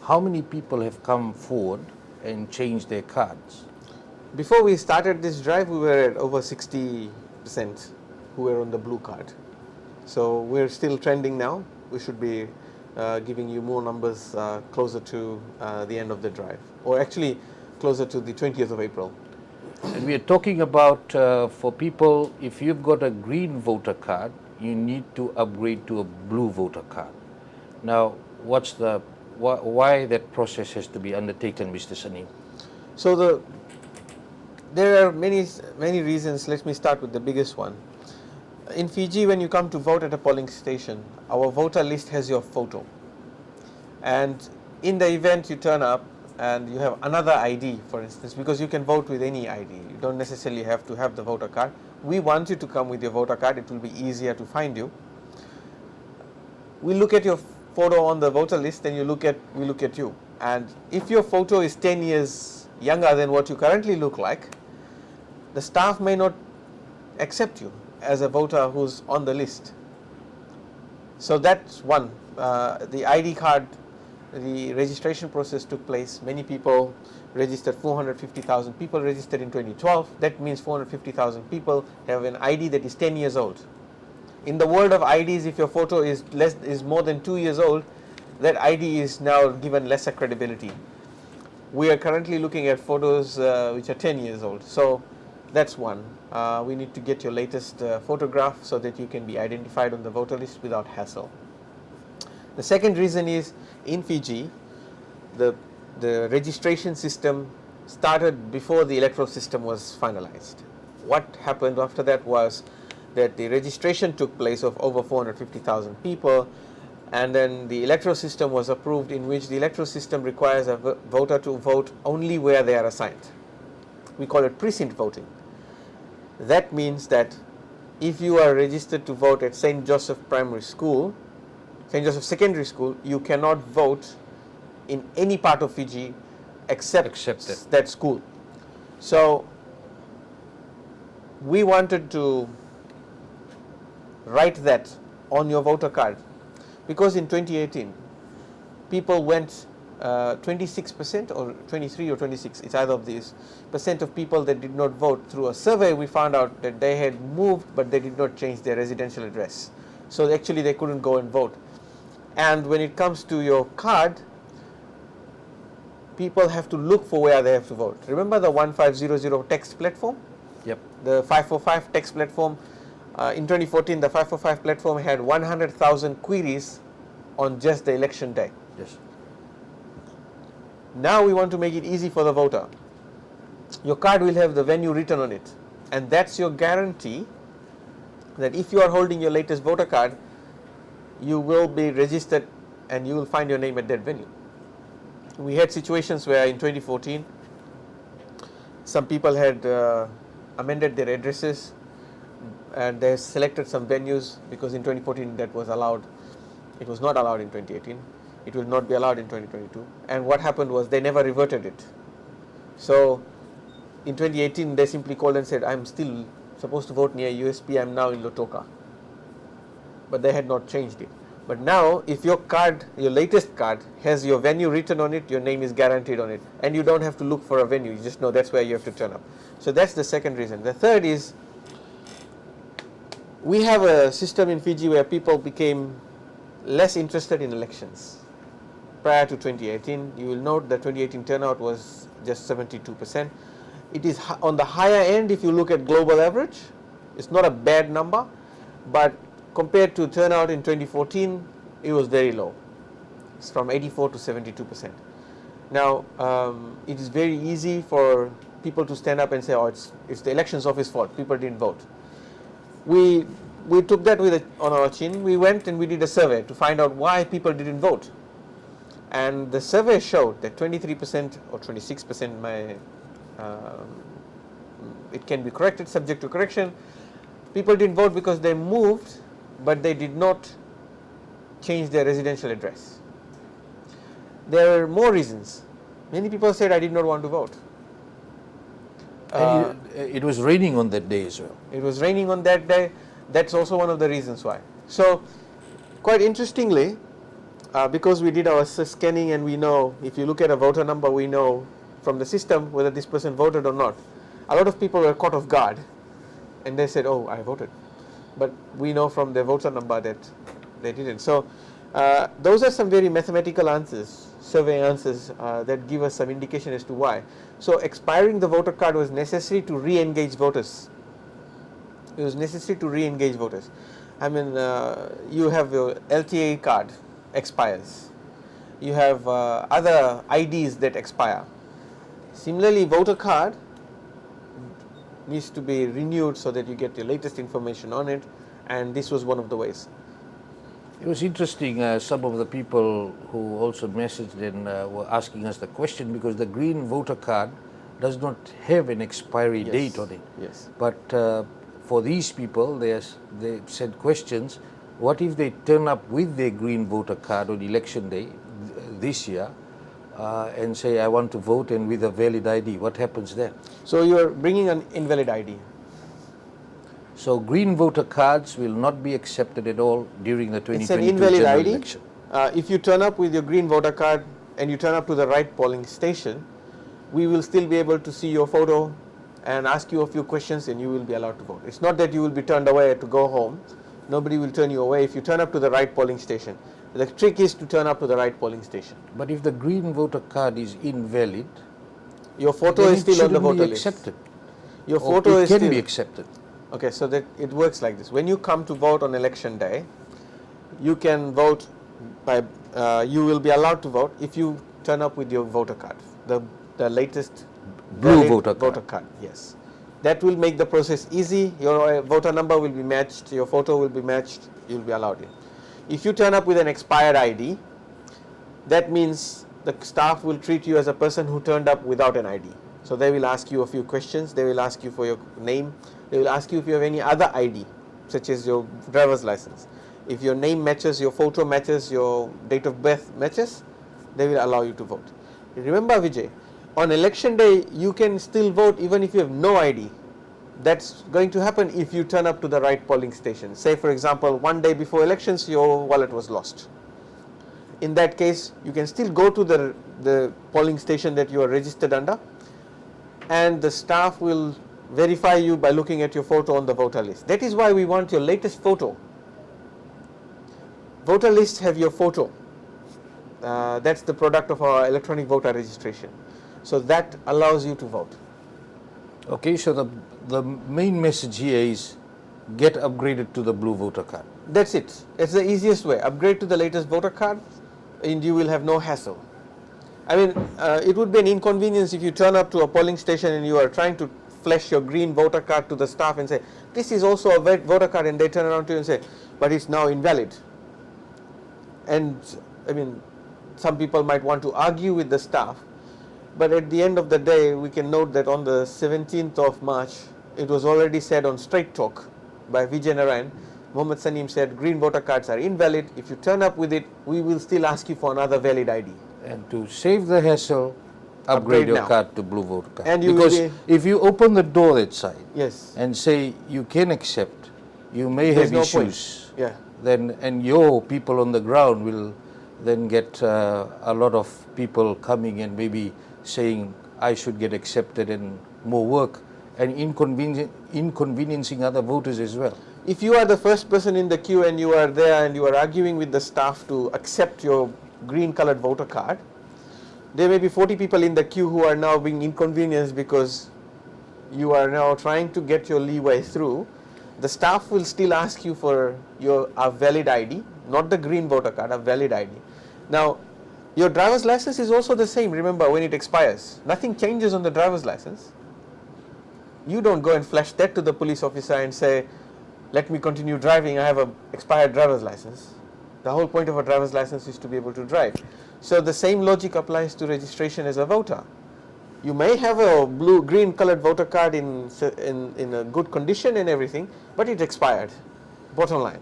how many people have come forward and changed their cards? Before we started this drive, we were at over 60% who were on the blue card. So we're still trending now. We should be giving you more numbers closer to the end of the drive, or actually closer to the 20th of April. And we are talking about for people, if you've got a green voter card, you need to upgrade to a blue voter card. Now, why that process has to be undertaken, Mr. Saneem? So there are many reasons. Let me start with the biggest one. In Fiji, when you come to vote at a polling station, our voter list has your photo. And in the event you turn up and you have another ID, for instance, because you can vote with any ID, you don't necessarily have to have the voter card. We want you to come with your voter card. It will be easier to find you. We look at your photo on the voter list, and we look at you. And if your photo is 10 years younger than what you currently look like, the staff may not accept you as a voter who's on the list. So that's one. The ID card, the registration process took place. Many people registered, 450,000 people registered in 2012. That means 450,000 people have an ID that is 10 years old. In the world of IDs, if your photo is more than 2 years old, that ID is now given lesser credibility. We are currently looking at photos which are 10 years old. So that's one. We need to get your latest photograph so that you can be identified on the voter list without hassle. The second reason is, in Fiji, the registration system started before the electoral system was finalized. What happened after that was that the registration took place of over 450,000 people, and then the electoral system was approved, in which the electoral system requires a voter to vote only where they are assigned. We call it precinct voting. That means that if you are registered to vote at St. Joseph Primary School, St. Joseph Secondary School, you cannot vote in any part of Fiji except that school. So we wanted to write that on your voter card, because in 2018 people went 26% or 23 or 26, it's either of these, percent of people that did not vote. Through a survey, we found out that they had moved, but they did not change their residential address. So actually they couldn't go and vote. And when it comes to your card, people have to look for where they have to vote. Remember the 1500 text platform? Yep. The 545 text platform. In 2014, the 545 platform had 100,000 queries on just the election day. Yes. Now we want to make it easy for the voter. Your card will have the venue written on it, and that's your guarantee that if you are holding your latest voter card, you will be registered and you will find your name at that venue. We had situations where in 2014 some people had amended their addresses and they selected some venues, because in 2014 that was allowed. It was not allowed in 2018. It will not be allowed in 2022. And what happened was they never reverted it. So in 2018 they simply called and said, I'm still supposed to vote near USP, I'm now in Lotoka. But they had not changed it. But now if your card, your latest card, has your venue written on it, your name is guaranteed on it, and you don't have to look for a venue, you just know that's where you have to turn up. So that's the second reason. The third is, we have a system in Fiji where people became less interested in elections. Prior to 2018, you will note that 2018 turnout was just 72%. It is on the higher end if you look at global average. It's not a bad number, but compared to turnout in 2014, it was very low. It's from 84 to 72%. Now, it is very easy for people to stand up and say, oh, it's the elections office fault, people didn't vote. We took that on our chin. We went and we did a survey to find out why people didn't vote. And the survey showed that 23% or 26%, it can be corrected, subject to correction. People didn't vote because they moved, but they did not change their residential address. There are more reasons. Many people said, I did not want to vote. And it was raining on that day as well. It was raining on that day. That's also one of the reasons why. So, quite interestingly, because we did our scanning and we know, if you look at a voter number, we know from the system whether this person voted or not. A lot of people were caught off guard and they said, oh, I voted. But we know from the voter number that they didn't. So those are some very mathematical answers, survey answers that give us some indication as to why. So expiring the voter card was necessary to re-engage voters. It was necessary to re-engage voters. I mean, you have your LTA card expires. You have other IDs that expire. Similarly, voter card needs to be renewed so that you get the latest information on it, and this was one of the ways. It was interesting, some of the people who also messaged and were asking us the question, because the green voter card does not have an expiry date on it. Yes. But for these people, they sent questions. What if they turn up with their green voter card on election day this year and say, I want to vote, and with a valid ID? What happens then? So you are bringing an invalid ID. So green voter cards will not be accepted at all during the 2022 It's an invalid general ID. election. If you turn up with your green voter card and you turn up to the right polling station, we will still be able to see your photo and ask you a few questions, and you will be allowed to vote. It's not that you will be turned away to go home. Nobody will turn you away if you turn up to the right polling station. The trick is to turn up to the right polling station. But if the green voter card is invalid, your photo then is still on the voter list. accepted. Your Or photo it is can still be accepted. Okay, so that it works like this. When you come to vote on election day, you can vote by, you will be allowed to vote if you turn up with your voter card, the latest Blue valid voter card. Yes. That will make the process easy. Your voter number will be matched, your photo will be matched, you will be allowed in. If you turn up with an expired ID, that means the staff will treat you as a person who turned up without an ID. So they will ask you a few questions, they will ask you for your name, they will ask you if you have any other ID, such as your driver's license. If your name matches, your photo matches, your date of birth matches, they will allow you to vote. Remember, Vijay, on election day, you can still vote even if you have no ID. That's going to happen if you turn up to the right polling station. Say, for example, one day before elections, your wallet was lost. In that case, you can still go to the polling station that you are registered under, and the staff will verify you by looking at your photo on the voter list. That is why we want your latest photo. Voter lists have your photo. That's the product of our electronic voter registration. So that allows you to vote. Okay, so the main message here is get upgraded to the blue voter card. That's it. It's the easiest way. Upgrade to the latest voter card and you will have no hassle. I mean, it would be an inconvenience if you turn up to a polling station and you are trying to flash your green voter card to the staff and say, this is also a voter card, and they turn around to you and say, but it's now invalid. And I mean, some people might want to argue with the staff, but at the end of the day, we can note that on the 17th of March, it was already said on Straight Talk by Vijay Narayan, Mohammed Saneem said, green voter cards are invalid. If you turn up with it, we will still ask you for another valid ID. And to save the hassle, upgrade your now. card to blue voter card. And you because will be, if you open the door that side yes, and say you can accept, you may there's have no issues. point. Yeah. Then, and your people on the ground will then get a lot of people coming and maybe saying I should get accepted, and more work, and inconveniencing other voters as well. If you are the first person in the queue and you are there and you are arguing with the staff to accept your green colored voter card, there may be 40 people in the queue who are now being inconvenienced because you are now trying to get your leeway through. The staff will still ask you for a valid ID, not the green voter card, a valid ID. Now, your driver's license is also the same, remember, when it expires. Nothing changes on the driver's license. You don't go and flash that to the police officer and say, let me continue driving, I have an expired driver's license. The whole point of a driver's license is to be able to drive. So the same logic applies to registration as a voter. You may have a green colored voter card in a good condition and everything, but it expired, bottom line.